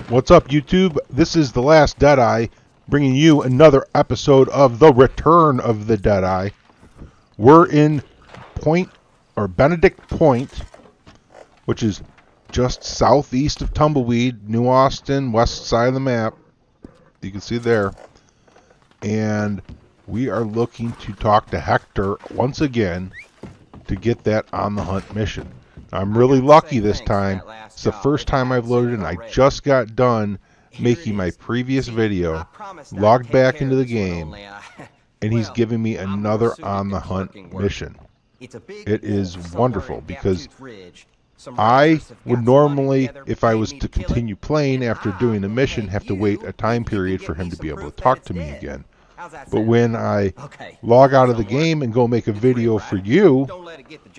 What's up, YouTube? This is The Last Deadeye, bringing you another episode of The Return of the Deadeye. We're in Benedict Point, which is just southeast of Tumbleweed, New Austin, west side of the map. You can see there. And we are looking to talk to Hector once again to get that on the hunt mission. I'm really lucky this time. It's the first time I've loaded and I just got done making my previous video, logged back into the game, and he's giving me another on the hunt mission. It is wonderful because I would normally, if I was to continue playing after doing a mission, have to wait a time period for him to be able to talk to me again. But when I log out of the game and go make a video for you,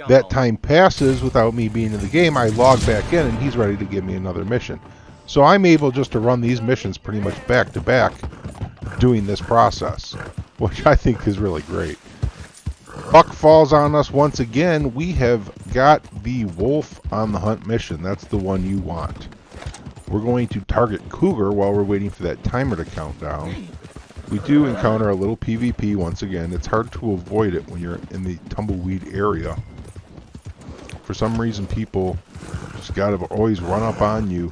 that time passes without me being in the game. I log back in and he's ready to give me another mission. So I'm able just to run these missions pretty much back to back doing this process, which I think is really great. Buck falls on us once again. We have got the wolf on the hunt mission. That's the one you want. We're going to target cougar while we're waiting for that timer to count down. We do encounter a little PvP once again. It's hard to avoid it when you're in the Tumbleweed area. For some reason, people just gotta always run up on you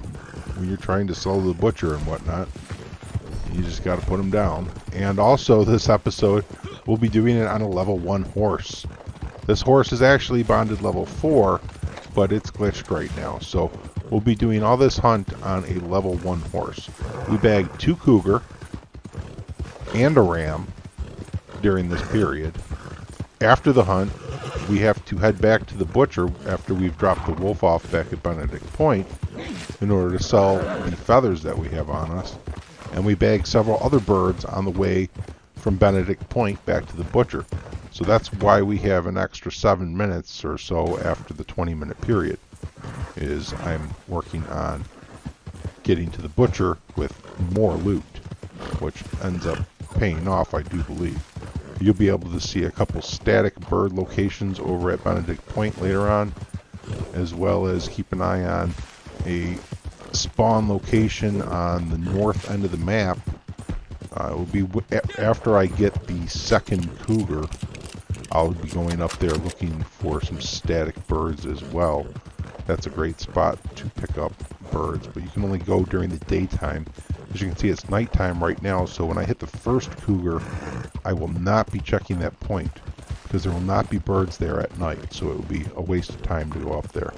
when you're trying to sell to the butcher and whatnot. You just gotta put them down. And also, this episode, we'll be doing it on a level 1 horse. This horse is actually bonded level 4, but it's glitched right now. So we'll be doing all this hunt on a level 1 horse. We bagged 2 cougar and a ram during this period. After the hunt, we have to head back to the butcher after we've dropped the wolf off back at Benedict Point in order to sell the feathers that we have on us. And we bagged several other birds on the way from Benedict Point back to the butcher. So that's why we have an extra 7 minutes or so after the 20-minute period, is I'm working on getting to the butcher with more loot, which ends up paying off, I do believe. You'll be able to see a couple static bird locations over at Benedict Point later on, as well as keep an eye on a spawn location on the north end of the map. It will be after I get the second cougar. I'll be going up there looking for some static birds as well. That's a great spot to pick up birds, but you can only go during the daytime. As you can see, it's nighttime right now, so when I hit the first cougar, I will not be checking that point because there will not be birds there at night, so it will be a waste of time to go up there.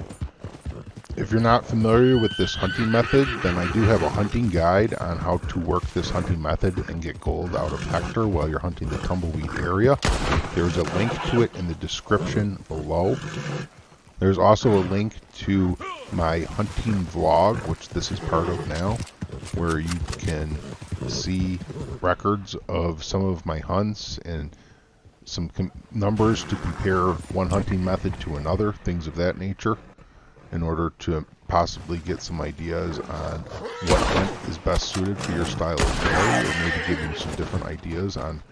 If you're not familiar with this hunting method, then I do have a hunting guide on how to work this hunting method and get gold out of Hector while you're hunting the Tumbleweed area. There's a link to it in the description below. There's also a link to my hunting vlog, which this is part of now, where you can see records of some of my hunts and some numbers to compare one hunting method to another, things of that nature, in order to possibly get some ideas on what hunt is best suited for your style of play, or maybe give you some different ideas on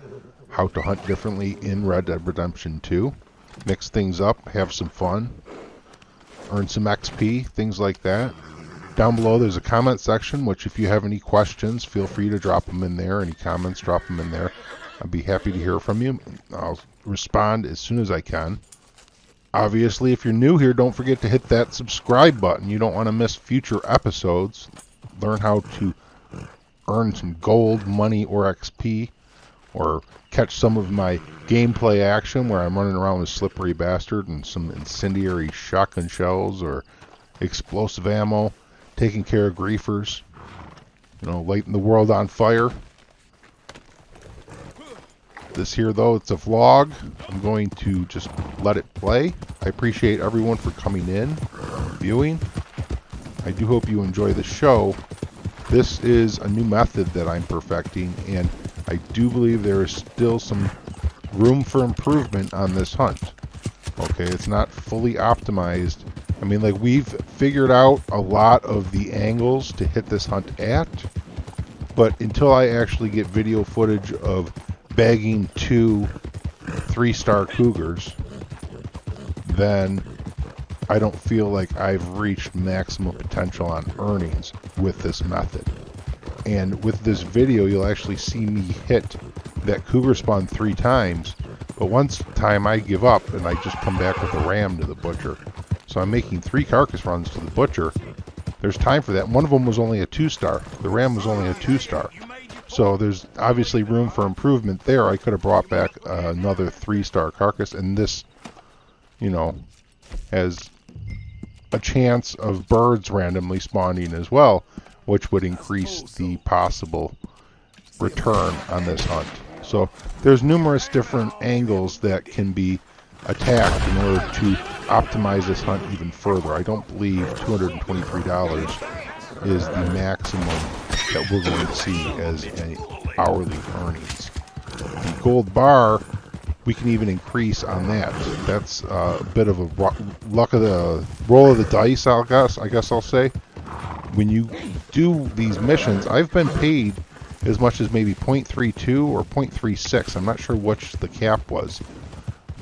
how to hunt differently in Red Dead Redemption 2. Mix things up, have some fun, earn some XP, things like that. Down below there's a comment section, which if you have any questions, feel free to drop them in there. Any comments, drop them in there. I'd be happy to hear from you. I'll respond as soon as I can. Obviously, if you're new here, don't forget to hit that subscribe button. You don't want to miss future episodes. Learn how to earn some gold, money, or XP, or catch some of my gameplay action where I'm running around with Slippery Bastard and some incendiary shotgun shells or explosive ammo, taking care of griefers, lighting the world on fire. This here, though, it's a vlog. I'm going to just let it play. I appreciate everyone for coming in, viewing. I do hope you enjoy the show. This is a new method that I'm perfecting, and I do believe there is still some room for improvement on this hunt. Okay, it's not fully optimized. I mean, like, we've figured out a lot of the angles to hit this hunt at, but until I actually get video footage of bagging 2 3-star cougars, then I don't feel like I've reached maximum potential on earnings. with this method. And with this video, you'll actually see me hit that cougar spawn 3 times, but one time I give up and I just come back with a ram to the butcher. So I'm making 3 carcass runs to the butcher. There's time for that. One of them was only a 2-star. The ram was only a 2-star. So there's obviously room for improvement there. I could have brought back another 3-star carcass, and this, you know, has a chance of birds randomly spawning as well, which would increase the possible return on this hunt. So there's numerous different angles that can be attacked in order to optimize this hunt even further. I don't believe $223 is the maximum that we're going to see as an hourly earnings. The gold bar, we can even increase on that. That's a bit of a luck of the roll of the dice, I guess I'll say. When you do these missions, I've been paid as much as maybe 0.32 or 0.36. I'm not sure which the cap was.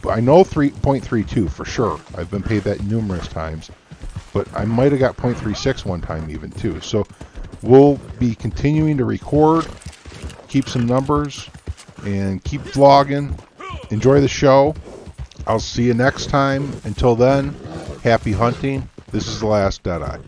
But I know 0.32 for sure. I've been paid that numerous times. But I might have got 0.36 one time even too. So we'll be continuing to record, keep some numbers, and keep vlogging. Enjoy the show. I'll see you next time. Until then, happy hunting. This is the last Deadeye.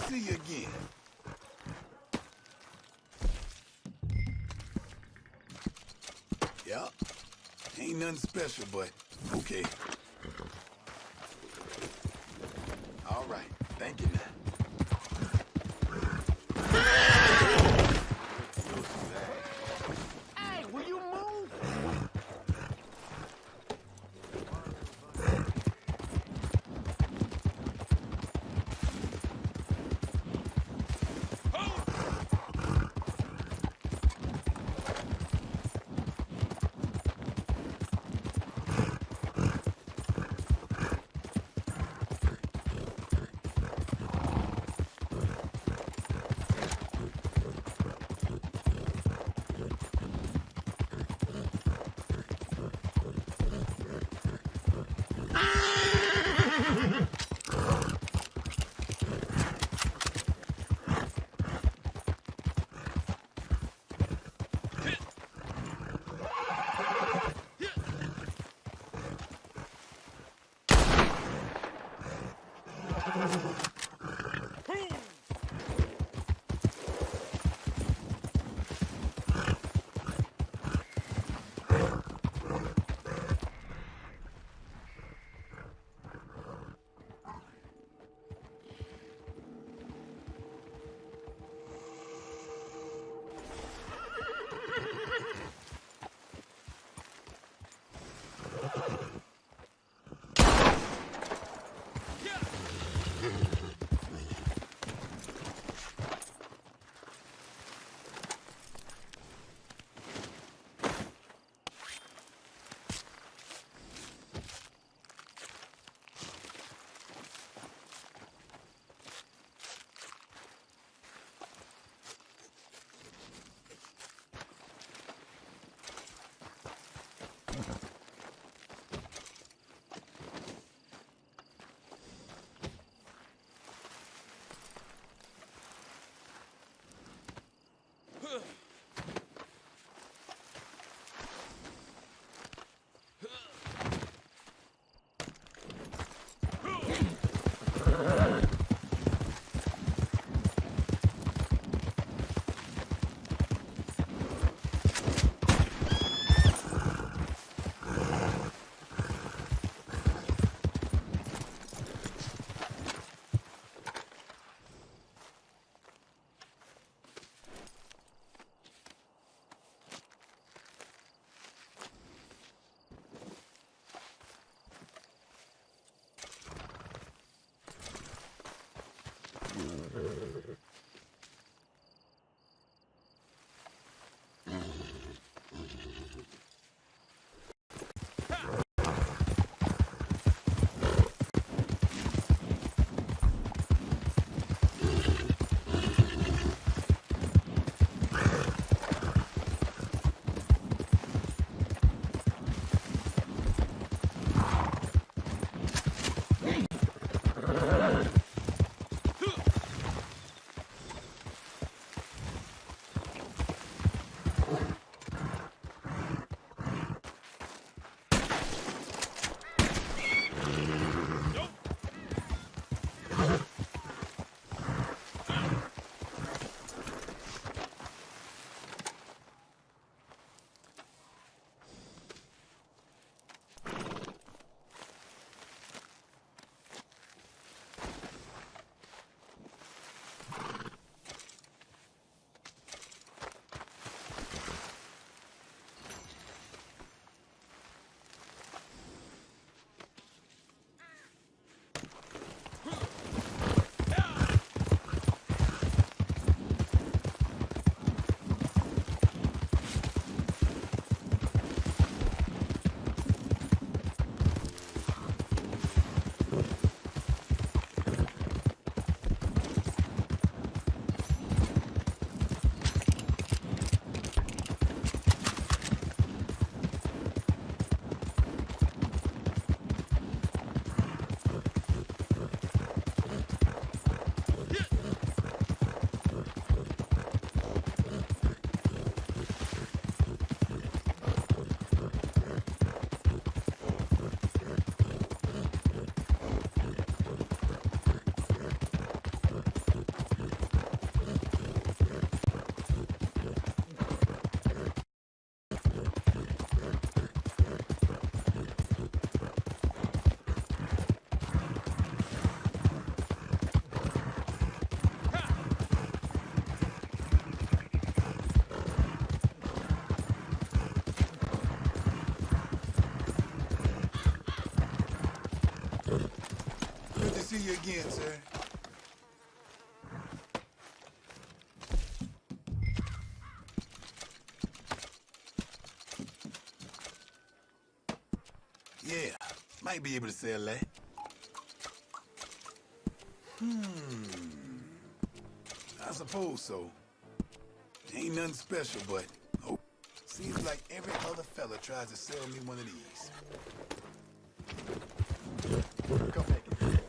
See you again. Yeah, ain't nothing special, but okay. All right, thank you now. Hey, will you move? See you again, sir. Yeah, might be able to sell that. I suppose so. Ain't nothing special, but oh, seems like every other fella tries to sell me one of these. Come back in.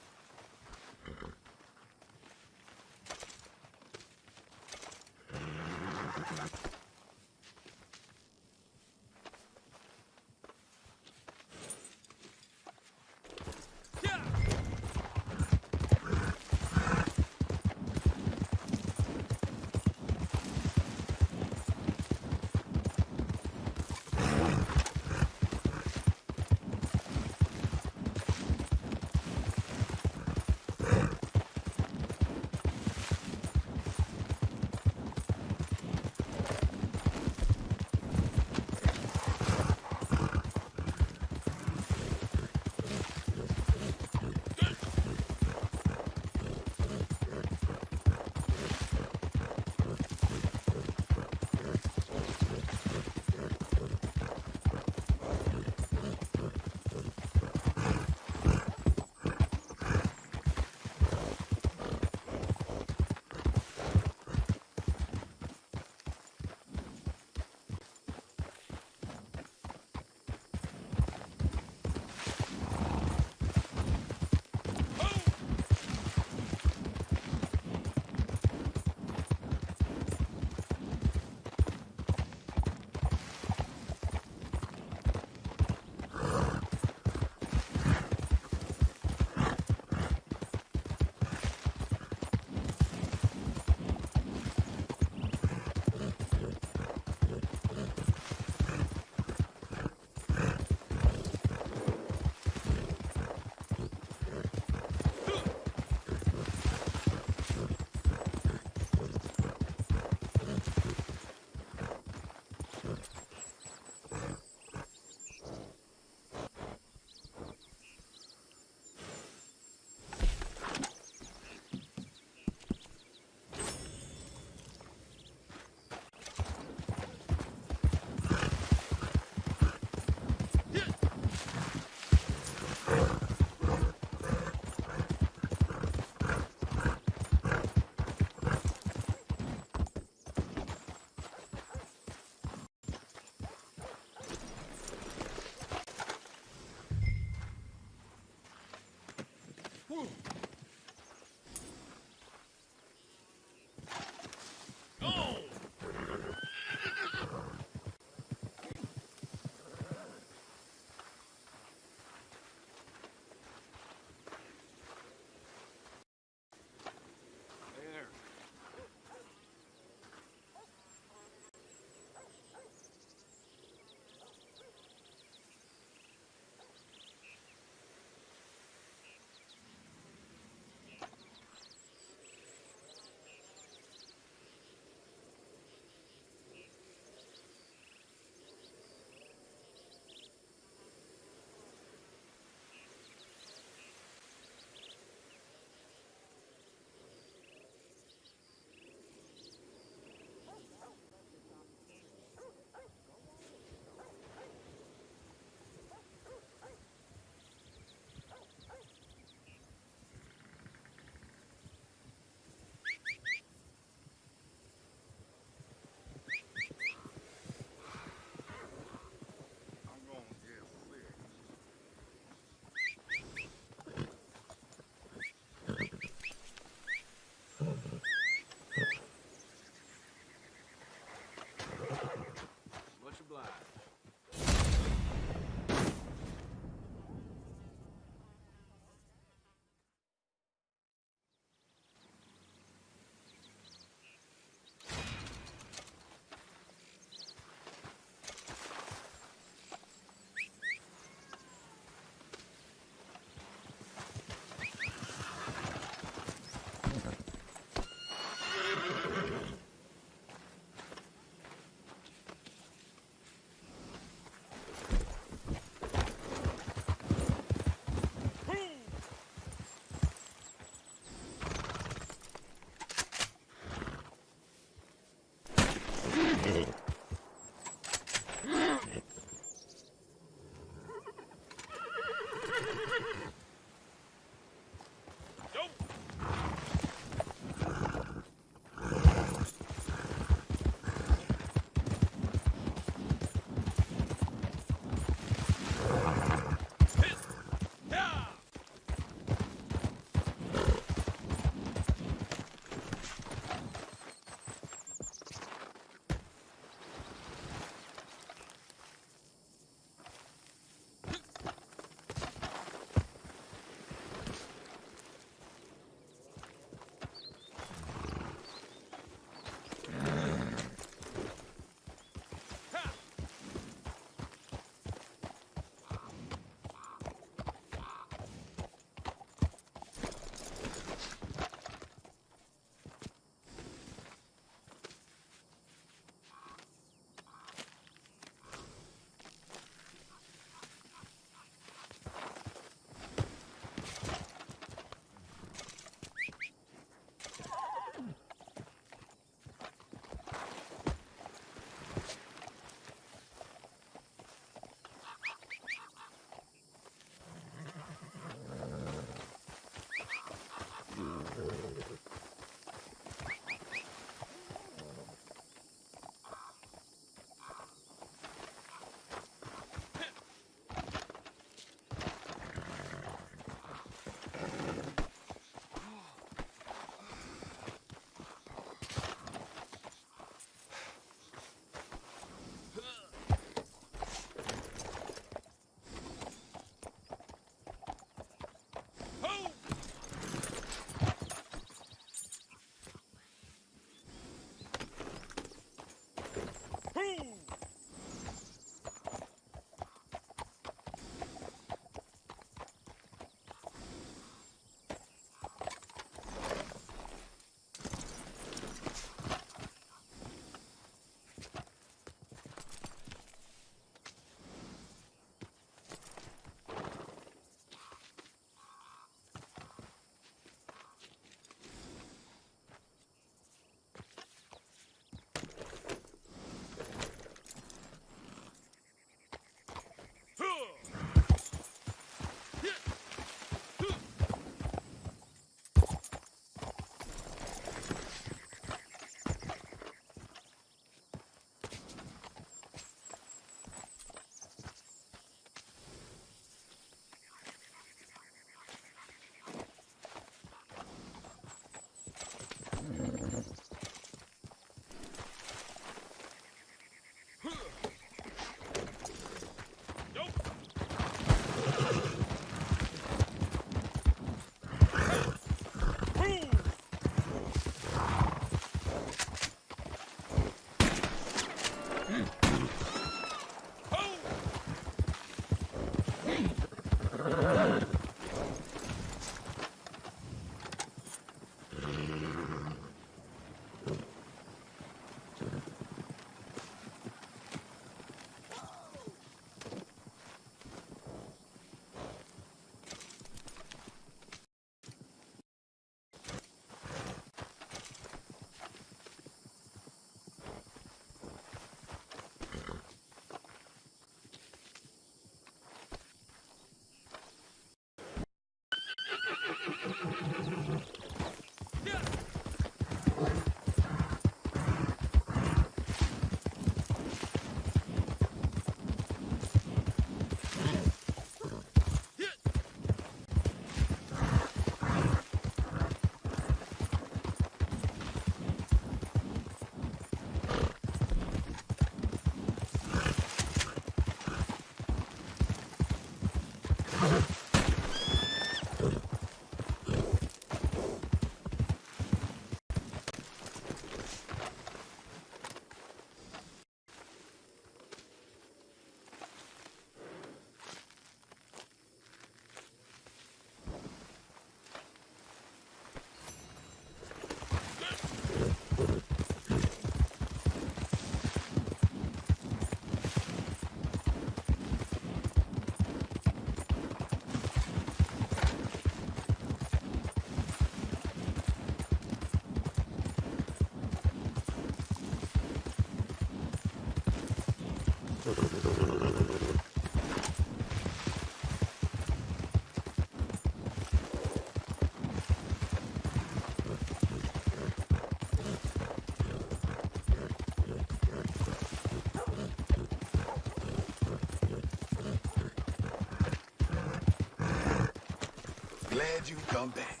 Glad you come back.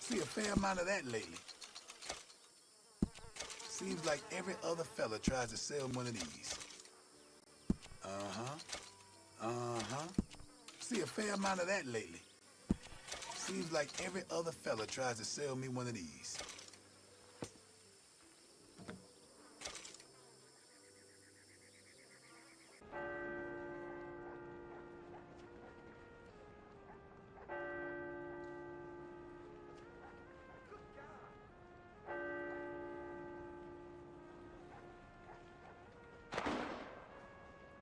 See a fair amount of that lately. Seems like every other fella tries to sell one of these. See a fair amount of that lately. Seems like every other fella tries to sell me one of these.